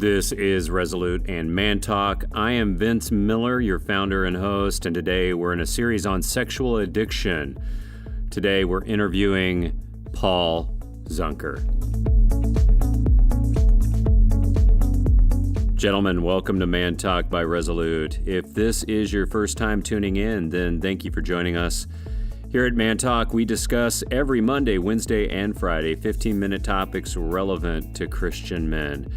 This is Resolute and Man Talk. I am Vince Miller, your founder and host, and today we're in a series on sexual addiction. Today we're interviewing Paul Zunker. Gentlemen, welcome to Man Talk by Resolute. If this is your first time tuning in, then thank you for joining us. Here at Man Talk, we discuss every Monday, Wednesday, and Friday 15-minute topics relevant to Christian men.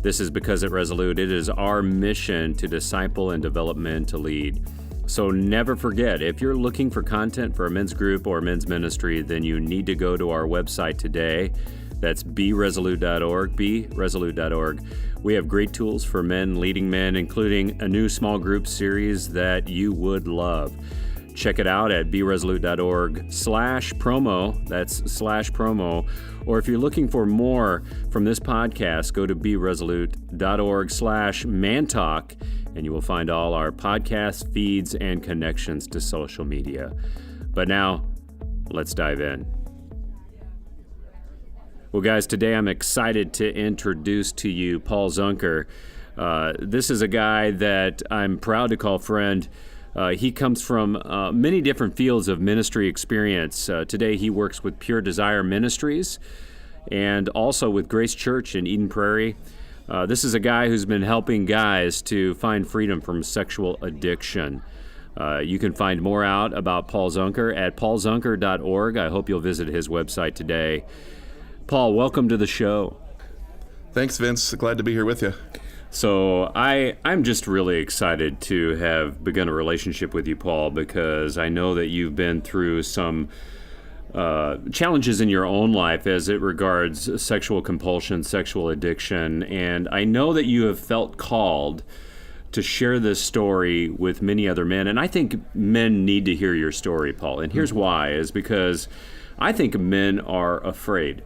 This is because at Resolute, it is our mission to disciple and develop men to lead. So never forget, if you're looking for content for a men's group or men's ministry, then you need to go to our website today. That's beresolute.org, beresolute.org. We have great tools for men leading men, including a new small group series that you would love. Check it out at beresolute.org/promo. That's /promo. Or if you're looking for more from this podcast, go to beresolute.org/mantalk, and you will find all our podcast feeds and connections to social media. But now, let's dive in. Well, guys, today I'm excited to introduce to you Paul Zunker. This is a guy that I'm proud to call friend. He comes from many different fields of ministry experience. Today he works with Pure Desire Ministries and also with Grace Church in Eden Prairie. This is a guy who's been helping guys to find freedom from sexual addiction. You can find more out about Paul Zunker at paulzunker.org. I hope you'll visit his website today. Paul, welcome to the show. Thanks, Vince. Glad to be here with you. So I'm just really excited to have begun a relationship with you, Paul, because I know that you've been through some challenges in your own life as it regards sexual compulsion, sexual addiction, and I know that you have felt called to share this story with many other men, and I think men need to hear your story, Paul, and here's why, is because I think men are afraid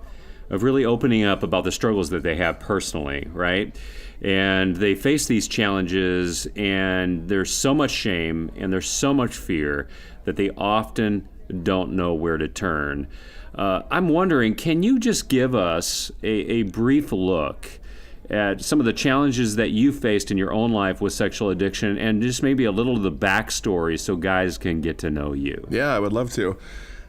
of really opening up about the struggles that they have personally, right? And they face these challenges, and there's so much shame and there's so much fear that they often don't know where to turn. I'm wondering, can you just give us a brief look at some of the challenges that you faced in your own life with sexual addiction, and just maybe a little of the backstory so guys can get to know you? Yeah, I would love to.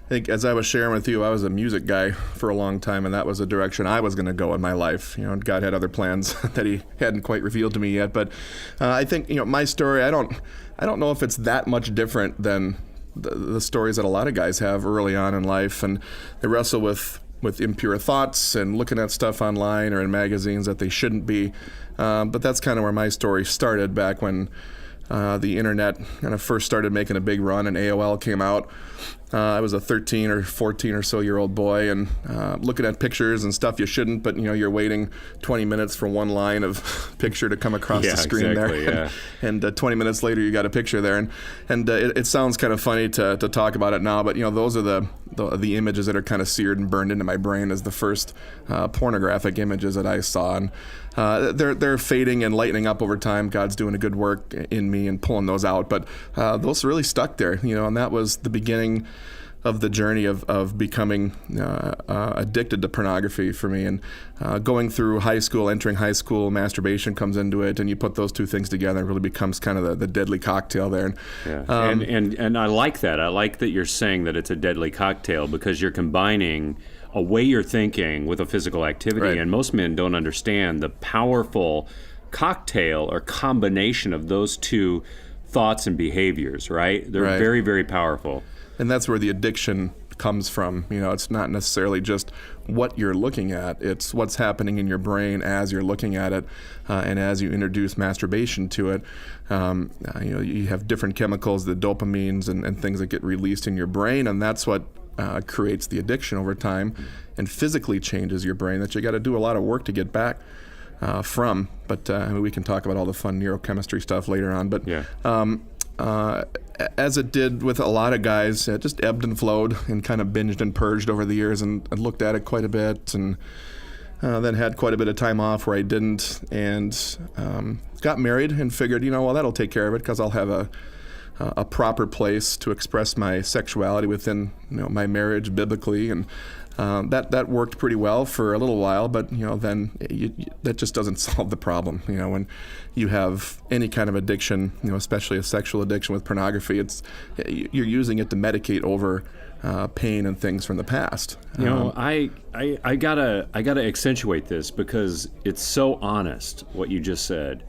I think as I was sharing with you, I was a music guy for a long time, and that was the direction I was going to go in my life. You know, God had other plans that He hadn't quite revealed to me yet. But I think, you know, my story, I don't know if it's that much different than the stories that a lot of guys have early on in life, and they wrestle with impure thoughts and looking at stuff online or in magazines that they shouldn't be. But that's kind of where my story started back when the internet kind of first started making a big run and AOL came out. I was a 13 or 14 or so year old boy, and looking at pictures and stuff you shouldn't, but you know, you're waiting 20 minutes for one line of picture to come across the screen exactly, there. Yeah. And 20 minutes later you got a picture there, and it sounds kind of funny to talk about it now, but you know, those are the images that are kind of seared and burned into my brain as the first pornographic images that I saw. And they're fading and lightening up over time. God's doing a good work in me and pulling those out, but those really stuck there, you know, and that was the beginning of the journey of becoming addicted to pornography for me. And going through high school, entering high school, masturbation comes into it, and you put those two things together, it really becomes kind of the deadly cocktail there. Yeah. And I like that. I like that you're saying that it's a deadly cocktail, because you're combining a way you're thinking with a physical activity, right. And most men don't understand the powerful cocktail or combination of those two thoughts and behaviors, right? They're very, very powerful. And that's where the addiction comes from. You know, it's not necessarily just what you're looking at, it's what's happening in your brain as you're looking at it, and as you introduce masturbation to it. You know, you have different chemicals, the dopamines and things that get released in your brain, and that's what creates the addiction over time and physically changes your brain that you got to do a lot of work to get back from. But I mean, we can talk about all the fun neurochemistry stuff later on. But yeah. As it did with a lot of guys, it just ebbed and flowed and kind of binged and purged over the years, and looked at it quite a bit, and then had quite a bit of time off where I didn't, and got married and figured, you know, well, that'll take care of it, because I'll have a a proper place to express my sexuality within my marriage biblically, and that worked pretty well for a little while. But then that just doesn't solve the problem. When you have any kind of addiction, especially a sexual addiction with pornography, you're using it to medicate over pain and things from the past. I gotta accentuate this because it's so honest what you just said.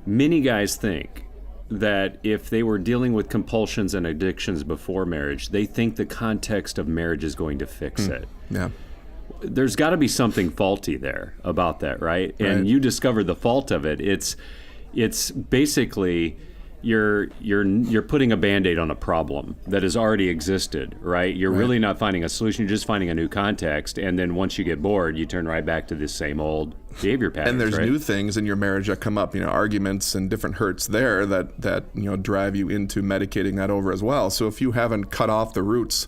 Many guys think that if they were dealing with compulsions and addictions before marriage, they think the context of marriage is going to fix it. Yeah. There's got to be something faulty there about that, right? And you discovered the fault of it. It's basically you're putting a Band-Aid on a problem that has already existed, right? You're really not finding a solution. You're just finding a new context, and then once you get bored, you turn right back to the same old behavior patterns. And there's new things in your marriage that come up, arguments and different hurts there that drive you into medicating that over as well. So if you haven't cut off the roots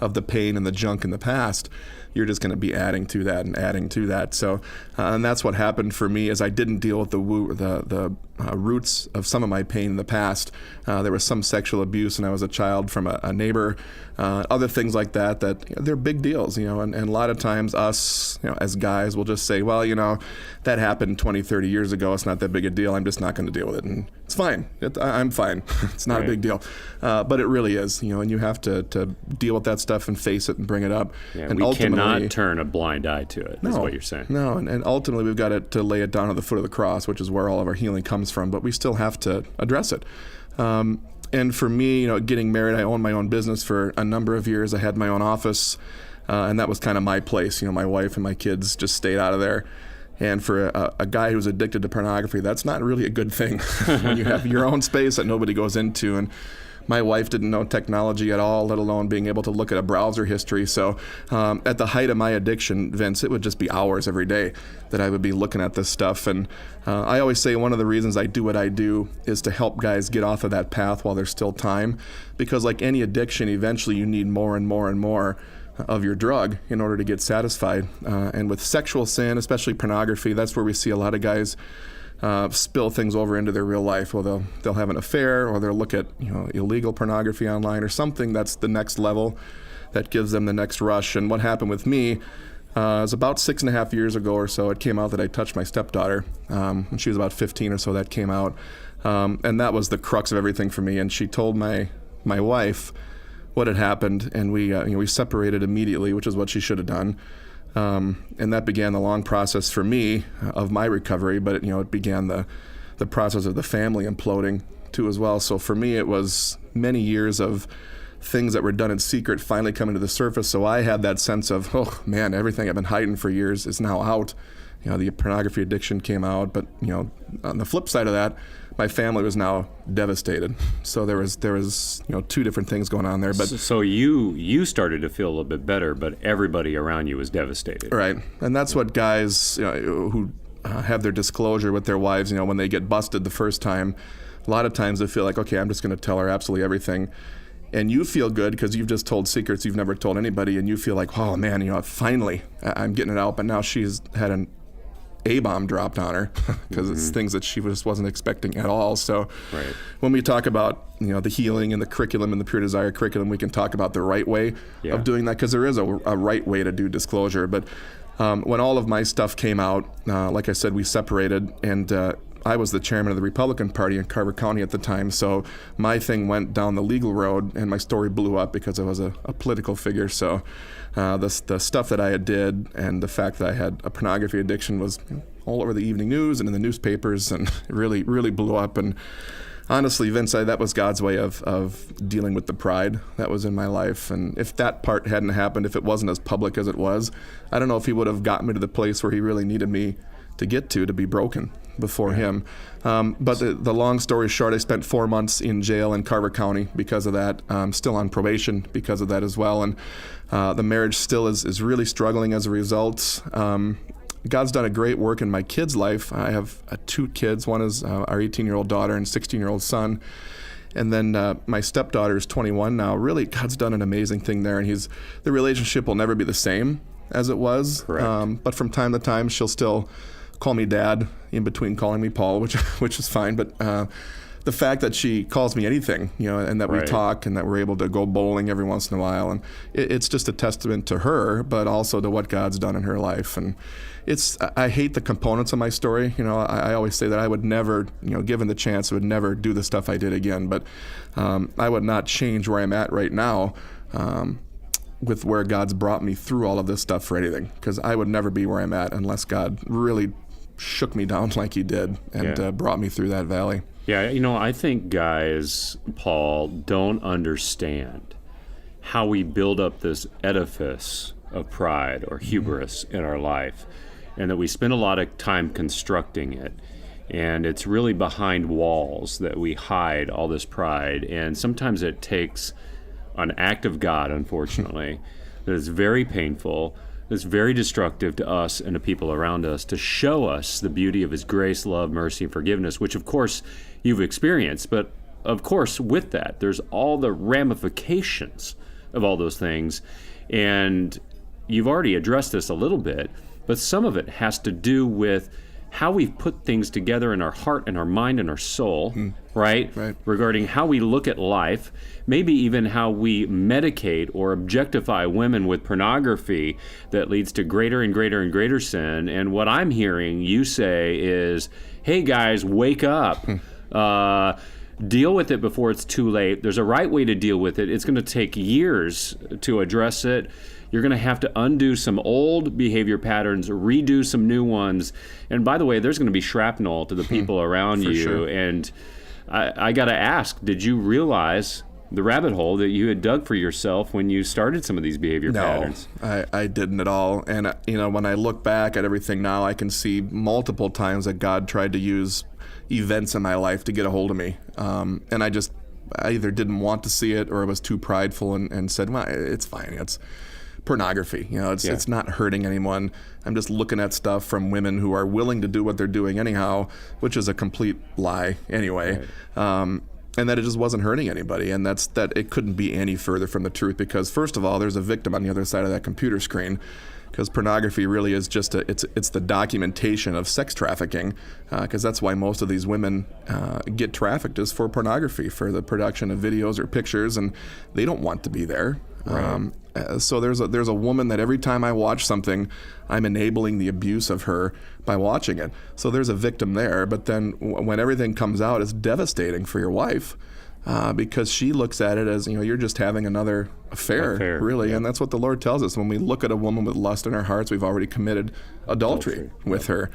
of the pain and the junk in the past, you're just going to be adding to that and adding to that. So, and that's what happened for me, is I didn't deal with the roots of some of my pain in the past. There was some sexual abuse when I was a child from a neighbor, other things like that they're big deals, and a lot of times us, as guys, will just say, well, that happened 20, 30 years ago. It's not that big a deal. I'm just not going to deal with it. And it's fine. I'm fine. It's not a big deal. But it really is, and you have to deal with that stuff and face it and bring it up. Yeah, and we cannot turn a blind eye to it, is what you're saying. No, and ultimately we've got to lay it down at the foot of the cross, which is where all of our healing comes from, but we still have to address it. And for me, getting married, I owned my own business for a number of years. I had my own office, and that was kind of my place. My wife and my kids just stayed out of there. And for a guy who's addicted to pornography, that's not really a good thing when you have your own space that nobody goes into. And my wife didn't know technology at all, let alone being able to look at a browser history. So at the height of my addiction, Vince, it would just be hours every day that I would be looking at this stuff. And I always say one of the reasons I do what I do is to help guys get off of that path while there's still time. Because like any addiction, eventually you need more and more and more of your drug in order to get satisfied. And with sexual sin, especially pornography, that's where we see a lot of guys spill things over into their real life. Well, they'll have an affair, or they'll look at illegal pornography online, or something that's the next level that gives them the next rush. And what happened with me was about 6.5 years ago or so, it came out that I touched my stepdaughter. When she was about 15 or so, that came out. And that was the crux of everything for me. And she told my wife what had happened, and we separated immediately, which is what she should have done. And that began the long process for me of my recovery, but it began the process of the family imploding too as well. So for me, it was many years of things that were done in secret finally coming to the surface. So I had that sense of, oh man, everything I've been hiding for years is now out. The pornography addiction came out, but on the flip side of that, my family was now devastated. So there was two different things going on there. But so you started to feel a little bit better, but everybody around you was devastated. Right, and that's what guys who have their disclosure with their wives, when they get busted the first time, a lot of times they feel like, okay, I'm just going to tell her absolutely everything. And you feel good because you've just told secrets you've never told anybody, and you feel like, oh man, finally I'm getting it out. But now she's had an A-bomb dropped on her because it's things that she just wasn't expecting at all. So when we talk about the healing and the curriculum and the Pure Desire curriculum, we can talk about the right way of doing that, because there is a right way to do disclosure. But when all of my stuff came out, like I said, we separated, and I was the chairman of the Republican Party in Carver County at the time, so my thing went down the legal road, and my story blew up because I was a political figure. So the stuff that I did and the fact that I had a pornography addiction was all over the evening news and in the newspapers, and it really, really blew up. And honestly, Vince, that was God's way of dealing with the pride that was in my life. And if that part hadn't happened, if it wasn't as public as it was, I don't know if he would have gotten me to the place where he really needed me to get to be broken before him. But the long story short, I spent 4 months in jail in Carver County because of that. I'm still on probation because of that as well. And the marriage still is really struggling as a result. God's done a great work in my kids' life. I have 2 kids. One is our 18-year-old daughter and 16-year-old son. And then my stepdaughter is 21 now. Really, God's done an amazing thing there. And the relationship will never be the same as it was. Correct. But from time to time, she'll still call me Dad in between calling me Paul, which is fine. But the fact that she calls me anything, and that we Right. talk and that we're able to go bowling every once in a while, and it's just a testament to her, but also to what God's done in her life. And I hate the components of my story. I always say that I would never, given the chance, would never do the stuff I did again. But I would not change where I'm at right now with where God's brought me through all of this stuff for anything, because I would never be where I'm at unless God really shook me down like he did and brought me through that valley. Yeah, I think guys, Paul, don't understand how we build up this edifice of pride or hubris in our life, and that we spend a lot of time constructing it. And it's really behind walls that we hide all this pride. And sometimes it takes an act of God, unfortunately, that is very painful, that's very destructive to us and the people around us, to show us the beauty of his grace, love, mercy, and forgiveness, which of course you've experienced. But of course with that, there's all the ramifications of all those things. And you've already addressed this a little bit, but some of it has to do with how we've put things together in our heart and our mind and our soul, right? Regarding how we look at life, maybe even how we medicate or objectify women with pornography that leads to greater and greater and greater sin. And what I'm hearing you say is, hey guys, wake up. Deal with it before it's too late. There's a right way to deal with it. It's going to take years to address it. You're going to have to undo some old behavior patterns, redo some new ones. And by the way, there's going to be shrapnel to the people around you. Sure. And I got to ask, did you realize the rabbit hole that you had dug for yourself when you started some of these behavior patterns? No, I didn't at all. And, when I look back at everything now, I can see multiple times that God tried to use events in my life to get a hold of me. And I either didn't want to see it, or I was too prideful and said, well, it's fine. It's pornography. It's not hurting anyone. I'm just looking at stuff from women who are willing to do what they're doing anyhow, which is a complete lie anyway. Right. And that it just wasn't hurting anybody. And that it couldn't be any further from the truth, because first of all, there's a victim on the other side of that computer screen. Because pornography really is just it's the documentation of sex trafficking, because that's why most of these women get trafficked, is for pornography, for the production of videos or pictures, and they don't want to be there. Right. So there's a woman that every time I watch something, I'm enabling the abuse of her by watching it. So there's a victim there, but then when everything comes out, it's devastating for your wife. Because she looks at it as, you're just having another affair, really. Yeah. And that's what the Lord tells us. When we look at a woman with lust in our hearts, we've already committed adultery with her.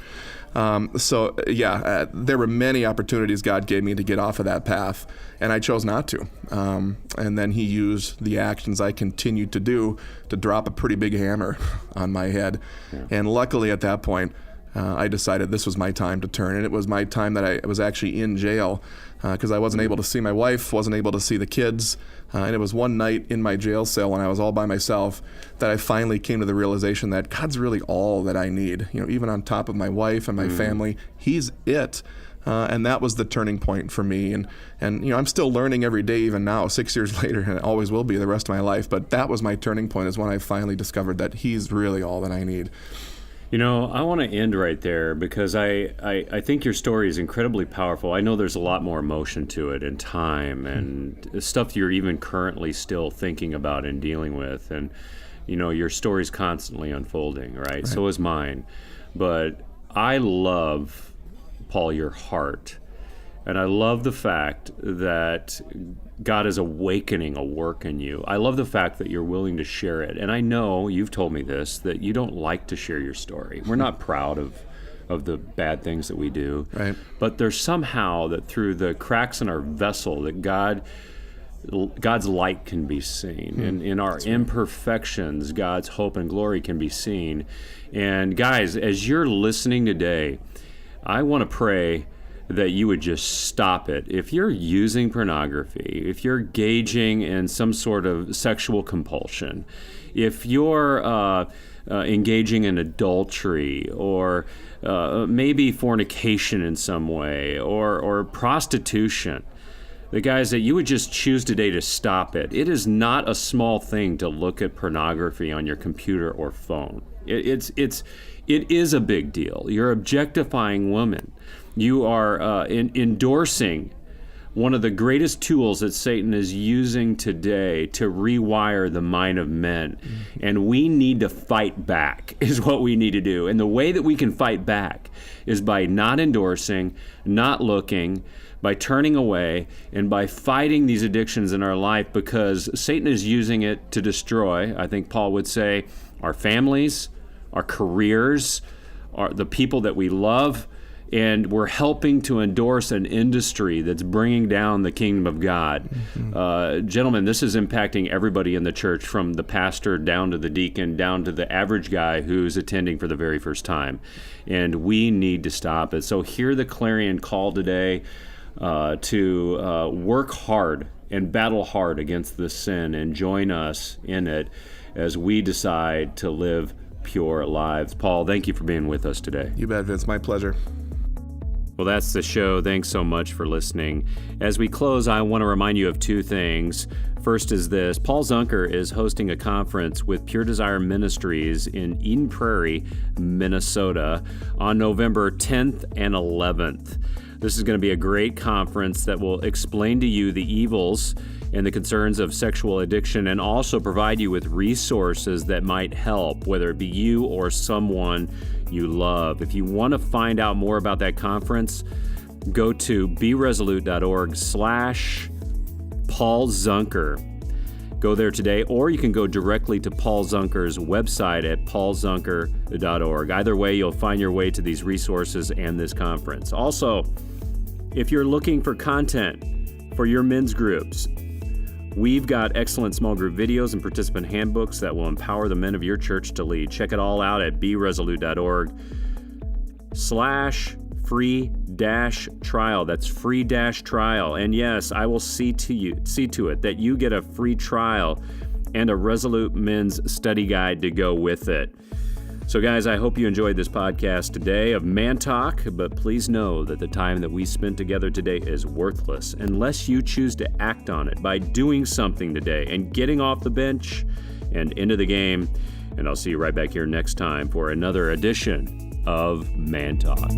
There were many opportunities God gave me to get off of that path, and I chose not to. And then he used the actions I continued to do to drop a pretty big hammer on my head. Yeah. And luckily at that point, I decided this was my time to turn, and it was my time that I was actually in jail, because I wasn't able to see my wife, wasn't able to see the kids, and it was one night in my jail cell when I was all by myself that I finally came to the realization that God's really all that I need. Even on top of my wife and my family, He's it. And that was the turning point for me. And I'm still learning every day, even now, 6 years later, and it always will be the rest of my life. But that was my turning point, is when I finally discovered that He's really all that I need. I want to end right there, because I think your story is incredibly powerful. I know there's a lot more emotion to it, and time, and stuff you're even currently still thinking about and dealing with. And, your story's constantly unfolding, right? So is mine. But I love, Paul, your heart. And I love the fact that God is awakening a work in you. I love the fact that you're willing to share it. And I know, you've told me this, that you don't like to share your story. We're not proud of the bad things that we do. Right. But there's somehow that through the cracks in our vessel that God's light can be seen. And in our imperfections, God's hope and glory can be seen. And guys, as you're listening today, I want to pray that you would just stop it. If you're using pornography, if you're engaging in some sort of sexual compulsion, if you're engaging in adultery, or maybe fornication in some way, or prostitution, the guys, that you would just choose today to stop it. It is not a small thing to look at pornography on your computer or phone. It is a big deal. You're objectifying women. You are endorsing one of the greatest tools that Satan is using today to rewire the mind of men. And we need to fight back, is what we need to do. And the way that we can fight back is by not endorsing, not looking, by turning away, and by fighting these addictions in our life, because Satan is using it to destroy, I think Paul would say, our families, our careers, the people that we love. And we're helping to endorse an industry that's bringing down the kingdom of God. Gentlemen, this is impacting everybody in the church, from the pastor down to the deacon, down to the average guy who's attending for the very first time. And we need to stop it. So hear the clarion call today to work hard and battle hard against this sin, and join us in it as we decide to live pure lives. Paul, thank you for being with us today. You bet, Vince. My pleasure. Well, that's the show. Thanks so much for listening. As we close, I want to remind you of two things. First is this: Paul Zunker is hosting a conference with Pure Desire Ministries in Eden Prairie, Minnesota, on November 10th and 11th. This is going to be a great conference that will explain to you the evils and the concerns of sexual addiction, and also provide you with resources that might help, whether it be you or someone you love. If you want to find out more about that conference, go to beresolute.org/Paul Zunker. Go there today, or you can go directly to Paul Zunker's website at paulzunker.org. Either way, you'll find your way to these resources and this conference. Also, if you're looking for content for your men's groups, we've got excellent small group videos and participant handbooks that will empower the men of your church to lead. Check it all out at beresolute.org/free-trial. That's free-trial. And yes, I will see to it that you get a free trial and a Resolute Men's Study Guide to go with it. So guys, I hope you enjoyed this podcast today of Man Talk, but please know that the time that we spent together today is worthless unless you choose to act on it by doing something today and getting off the bench and into the game. And I'll see you right back here next time for another edition of Man Talk.